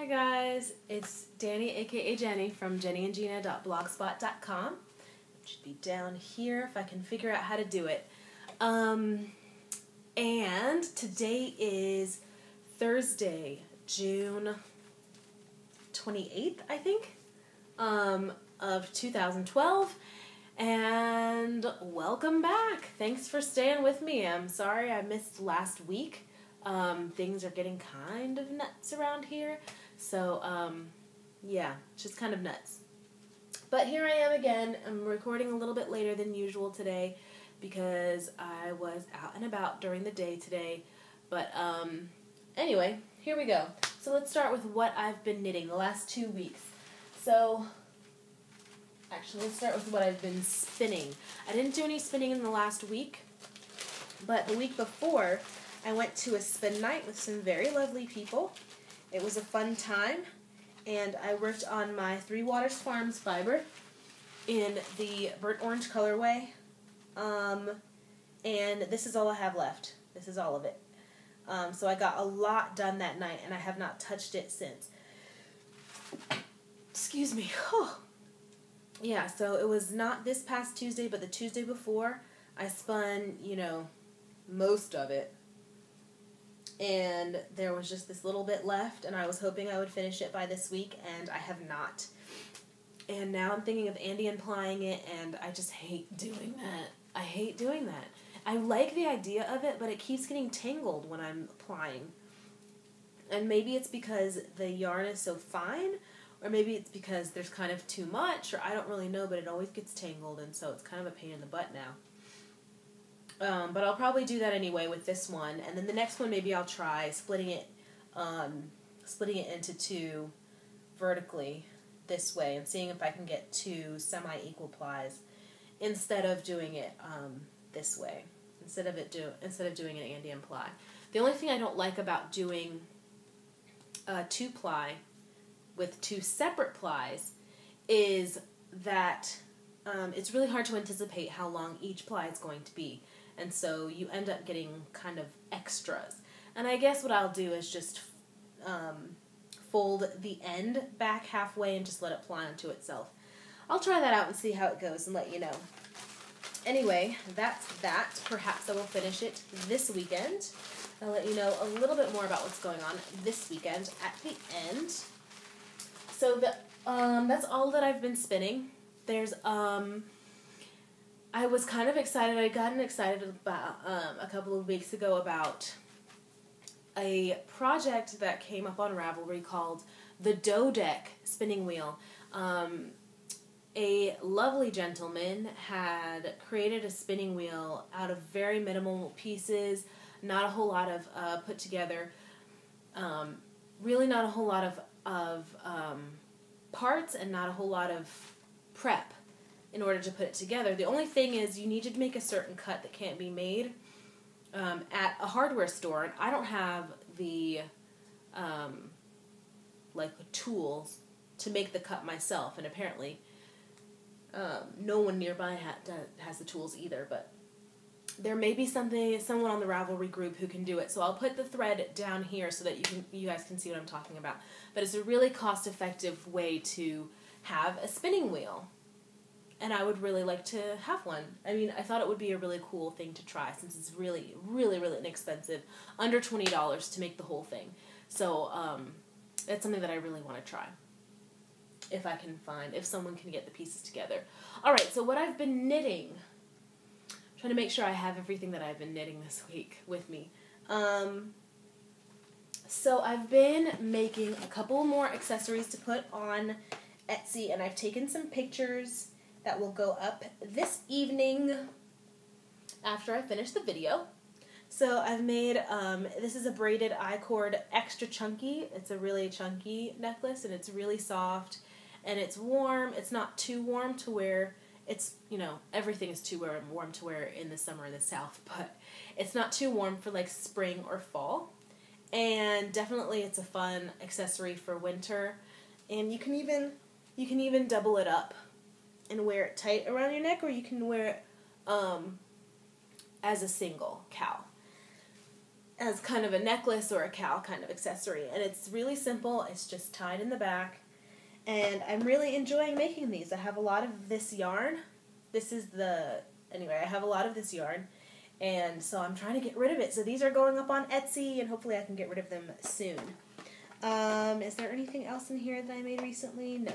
Hi guys, it's Danny aka Jenny from GenniandGina.blogspot.com. It should be down here if I can figure out how to do it. And today is Thursday, June 28th, I think, of 2012. And welcome back. Thanks for staying with me. I'm sorry I missed last week. Things are getting kind of nuts around here. So, yeah, it's just kind of nuts. But here I am again. I'm recording a little bit later than usual today because I was out and about during the day today. But, anyway, here we go. So let's start with what I've been knitting the last 2 weeks. So, actually, let's start with what I've been spinning. I didn't do any spinning in the last week, but the week before, I went to a spin night with some very lovely people. It was a fun time, and I worked on my Three Waters Farms fiber in the burnt orange colorway, and this is all I have left. This is all of it. So I got a lot done that night, and I have not touched it since. Excuse me. Oh. Yeah, so it was not this past Tuesday, but the Tuesday before, I spun, most of it. And there was just this little bit left, and I was hoping I would finish it by this week, and I have not. And now I'm thinking of Andy applying it, and I just hate doing that. I hate doing that. I like the idea of it, but it keeps getting tangled when I'm applying. And maybe it's because the yarn is so fine, or maybe it's because there's kind of too much, or I don't really know, but it always gets tangled, and so it's kind of a pain in the butt now. But I'll probably do that anyway with this one, and then the next one maybe I'll try splitting it into two vertically this way, and seeing if I can get two semi-equal plies instead of doing it this way, instead of doing an Andean ply. The only thing I don't like about doing two ply with two separate plies is that it's really hard to anticipate how long each ply is going to be. And so you end up getting kind of extras. And I guess what I'll do is just fold the end back halfway and just let it ply onto itself. I'll try that out and see how it goes and let you know. Anyway, that's that. Perhaps I will finish it this weekend. I'll let you know a little bit more about what's going on this weekend at the end. So that's all that I've been spinning. There's I was kind of excited. I'd gotten excited about a couple of weeks ago about a project that came up on Ravelry called the Dough Deck Spinning Wheel. A lovely gentleman had created a spinning wheel out of very minimal pieces, not a whole lot of put together, really not a whole lot of parts and not a whole lot of prep in order to put it together. The only thing is you need to make a certain cut that can't be made at a hardware store, and I don't have the the tools to make the cut myself, and apparently no one nearby has the tools either, but there may be someone on the Ravelry group who can do it, so I'll put the thread down here so that you guys can see what I'm talking about. But it's a really cost-effective way to have a spinning wheel, and I would really like to have one. I mean, I thought it would be a really cool thing to try since it's really, really, really inexpensive, under $20 to make the whole thing. So it's something that I really want to try if someone can get the pieces together. All right, so what I've been knitting, I'm trying to make sure I have everything that I've been knitting this week with me. So I've been making a couple more accessories to put on Etsy, and I've taken some pictures that will go up this evening after I finish the video. So I've made, this is a braided I-cord extra chunky. It's a really chunky necklace, and it's really soft, and it's warm. It's not too warm to wear. It's, everything is too warm to wear in the summer in the South, but it's not too warm for like spring or fall. And definitely it's a fun accessory for winter. And you can even double it up and wear it tight around your neck, or you can wear it as a single cowl. as kind of a necklace or a cowl kind of accessory. And it's really simple. It's just tied in the back. And I'm really enjoying making these. I have a lot of this yarn. Anyway, I have a lot of this yarn. And so I'm trying to get rid of it. So these are going up on Etsy, and hopefully I can get rid of them soon. Is there anything else in here that I made recently? No.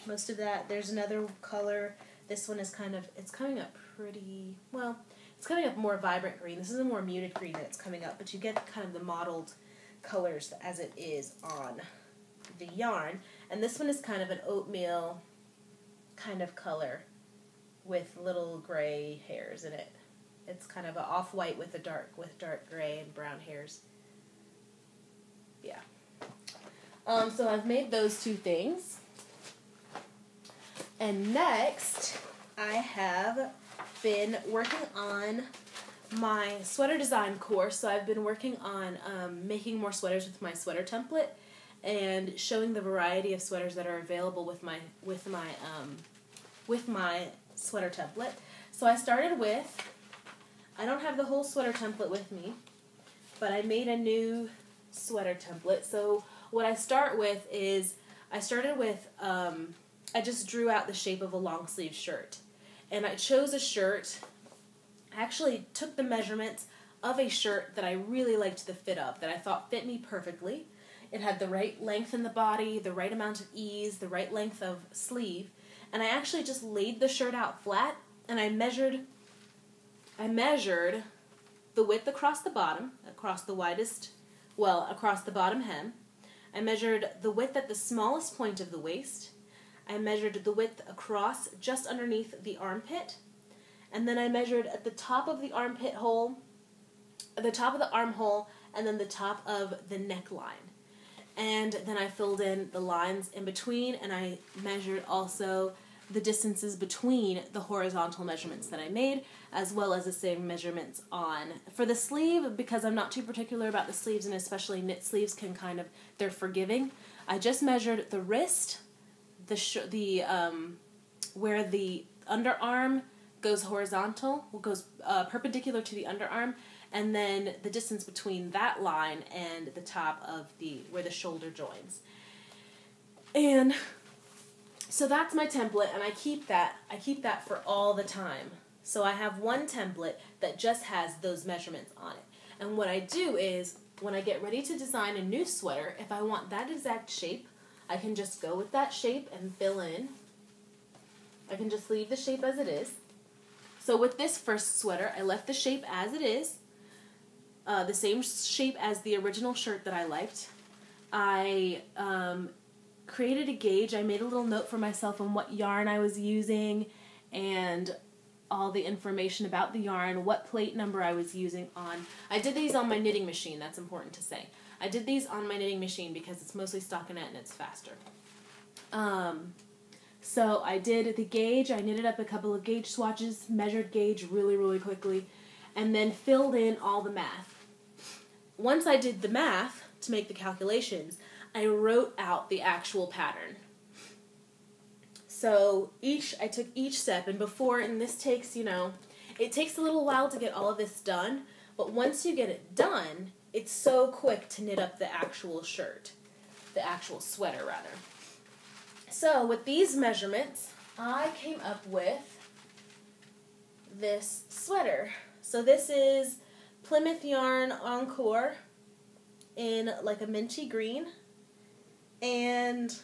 Most of that. There's another color. This one is it's coming up pretty, well, it's coming up more vibrant green. This is a more muted green that it's coming up, but you get kind of the mottled colors as it is on the yarn. And this one is kind of an oatmeal kind of color with little gray hairs in it. It's kind of an off-white with dark gray and brown hairs. Yeah. So I've made those two things. And next, I have been working on my sweater design course. So I've been working on making more sweaters with my sweater template and showing the variety of sweaters that are available with my sweater template. So I started with, I don't have the whole sweater template with me, but I made a new sweater template. So what I start with is, I just drew out the shape of a long sleeve shirt. And I chose a shirt, I actually took the measurements of a shirt that I really liked the fit of, that I thought fit me perfectly. It had the right length in the body, the right amount of ease, the right length of sleeve. And I actually just laid the shirt out flat, and I measured the width across the bottom, across the bottom hem. I measured the width at the smallest point of the waist. I measured the width across just underneath the armpit. And then I measured at the top of the armpit hole, at the top of the armhole, and then the top of the neckline. And then I filled in the lines in between, and I measured also the distances between the horizontal measurements that I made, as well as the same measurements for the sleeve, because I'm not too particular about the sleeves, and especially knit sleeves they're forgiving. I just measured the wrist, where the underarm goes horizontal, goes perpendicular to the underarm, and then the distance between that line and the top of where the shoulder joins. And so that's my template, and I keep that for all the time. So I have one template that just has those measurements on it. And what I do is, when I get ready to design a new sweater, if I want that exact shape, I can just go with that shape and fill in. I can just leave the shape as it is. So with this first sweater, I left the shape as it is, the same shape as the original shirt that I liked. I created a gauge. I made a little note for myself on what yarn I was using and all the information about the yarn, what plate number I was using on. I did these on my knitting machine, that's important to say. I did these on my knitting machine because it's mostly stockinette and it's faster. So I did the gauge. I knitted up a couple of gauge swatches, measured gauge really, really quickly, and then filled in all the math. Once I did the math to make the calculations, I wrote out the actual pattern. So I took each step, and this takes, it takes a little while to get all of this done, but once you get it done, it's so quick to knit up the actual shirt, the actual sweater rather. So with these measurements, I came up with this sweater. So this is Plymouth Yarn Encore in like a minty green, and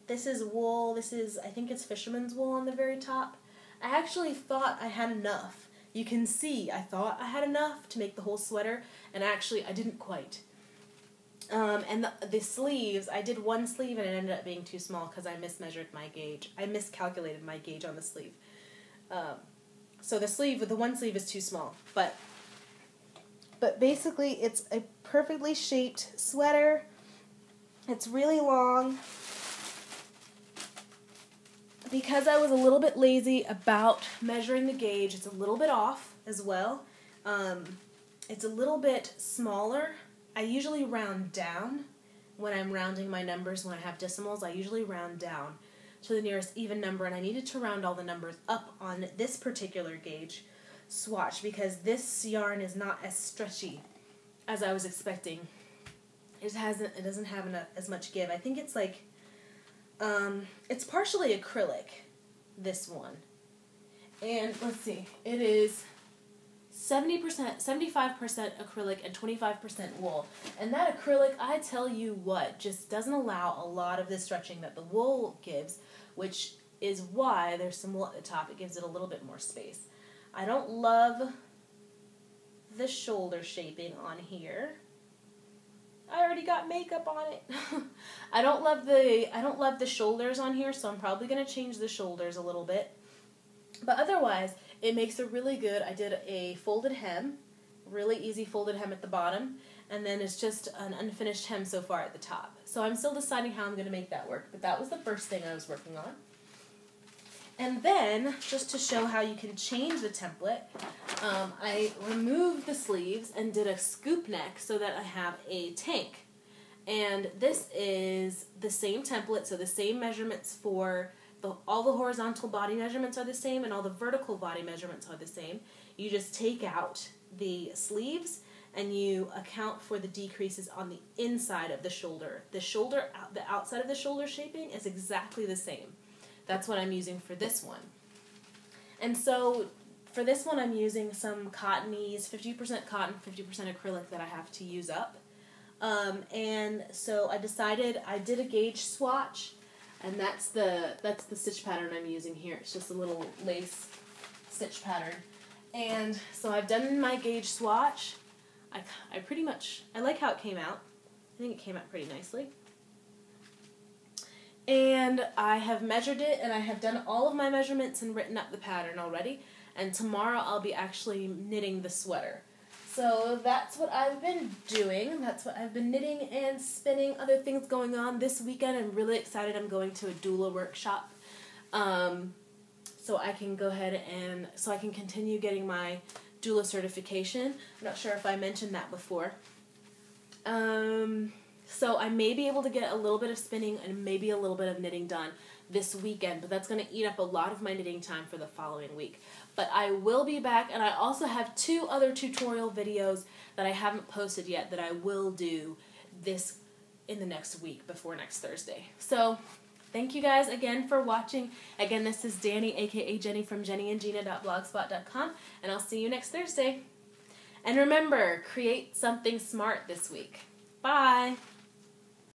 this is wool. I think it's fisherman's wool on the very top. I actually thought I had enough. You can see, I thought I had enough to make the whole sweater, and actually I didn't quite. And the sleeves, I did one sleeve and it ended up being too small because I mismeasured my gauge. I miscalculated my gauge on the sleeve. So the one sleeve is too small. But basically it's a perfectly shaped sweater. It's really long. Because I was a little bit lazy about measuring the gauge, it's a little bit off as well. It's a little bit smaller. I usually round down when I'm rounding my numbers. When I have decimals, I usually round down to the nearest even number, and I needed to round all the numbers up on this particular gauge swatch because this yarn is not as stretchy as I was expecting. It doesn't have as much give. I think it's like, it's partially acrylic, this one. And let's see, it is 70%, 75% acrylic and 25% wool. And that acrylic, I tell you what, just doesn't allow a lot of the stretching that the wool gives, which is why there's some wool at the top. It gives it a little bit more space. I don't love the shoulder shaping on here. I already got makeup on it. I don't love the shoulders on here, so I'm probably going to change the shoulders a little bit. But otherwise, it makes a really good, I did a folded hem, really easy folded hem at the bottom, and then it's just an unfinished hem so far at the top. So I'm still deciding how I'm going to make that work, but that was the first thing I was working on. And then, just to show how you can change the template, I removed the sleeves and did a scoop neck so that I have a tank. And this is the same template, so the same measurements for all the horizontal body measurements are the same and all the vertical body measurements are the same. You just take out the sleeves and you account for the decreases on the inside of the shoulder. The outside of the shoulder shaping is exactly the same. That's what I'm using for this one. And so for this one I'm using some cottonies, 50% cotton, 50% acrylic that I have to use up. And so I decided, I did a gauge swatch, and that's the stitch pattern I'm using here. It's just a little lace stitch pattern. And so I've done my gauge swatch. I like how it came out. I think it came out pretty nicely. And I have measured it, and I have done all of my measurements and written up the pattern already. And tomorrow I'll be actually knitting the sweater. So that's what I've been doing. That's what I've been knitting and spinning. Other things going on this weekend. I'm really excited. I'm going to a doula workshop. So I can go ahead and, so I can continue getting my doula certification. I'm not sure if I mentioned that before. So I may be able to get a little bit of spinning and maybe a little bit of knitting done this weekend, but that's going to eat up a lot of my knitting time for the following week. But I will be back, and I also have 2 other tutorial videos that I haven't posted yet that I will do this in the next week before next Thursday. So thank you guys again for watching. Again, this is Danny, aka Jenny from jennyandgina.blogspot.com, and I'll see you next Thursday. And remember, create something smart this week. Bye!